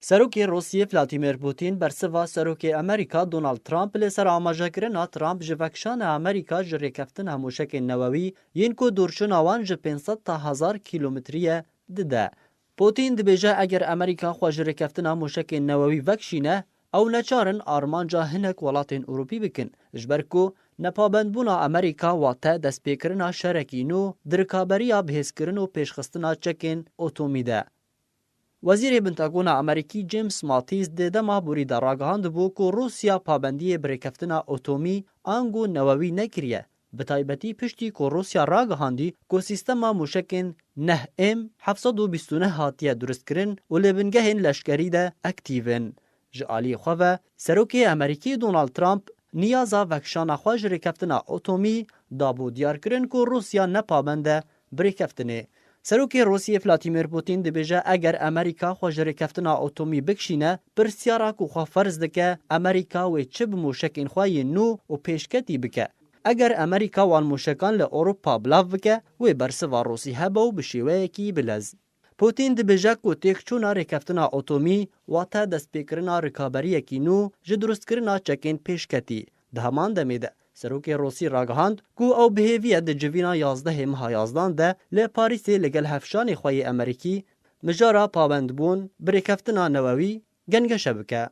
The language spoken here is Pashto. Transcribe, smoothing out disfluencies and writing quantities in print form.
سروکی روسیه ولادیمیر پوتین برسوا سروکی امریکا دونالد ترامپ لسر آماجگرنا ترامپ جوکشان امریکا جریکفتن هموشک نووی ین کو دورشون آوان ج 500 تا 1000 کیلومتریه دده. پوتین دبیجه اگر امریکا خو جریکفتن هموشک نووی وکشینه او نچارن آرمانجا هنک ولاتین اروپی بکن جبرکو نپابندبونا امریکا واته دسپیکرنا شرکینو درکابریا بهسکرن و پیشخستنا چکین اتومیده. وزیر پنتاگون امریکی جیمز ماتیس ده دما بوری در راگهاند بو که روسیا پابندی بریکفتنا اتومی آنگو نووی نکریه. بتایبتی پشتی که روسیا راگهاندی که سیستما موشکن نه ام 729 هاتیه درست کرن و لبنگهن لشکری ده اکتیون. جعالی خواه سروکی امریکی دونالد ترامپ نیازا وکشان خواج ریکفتنا اتومی دابو دیار کرن که روسیا نپابنده بریکفتنه. سروکی روسیه ولادیمیر پوتین دبیجه اگر امریکا خو جریکفتنا اتومی بکشینه پرسیارا کو خو فرض دکه امریکا و چه بموشکین خوای نو و پیشکتی بکه اگر امریکا وان موشکان له اروپا بلاو بکه و برسوا روسی هبو بشیوه کی بلز پوتین دبیجه کو تکچونا ریکفتنا اتومی واته دسپیکرنا رکابری کی نو جدرست کرنا چکین پیشکتی دهمان دمیده سروکی روسی راگهاند کو او بهیویه ده جوینا 11 ماه 11 ده ل پاریس لگل هفشان خوی امریکی مجارا پابند بون بریکفتنا نووی گنگ شبکه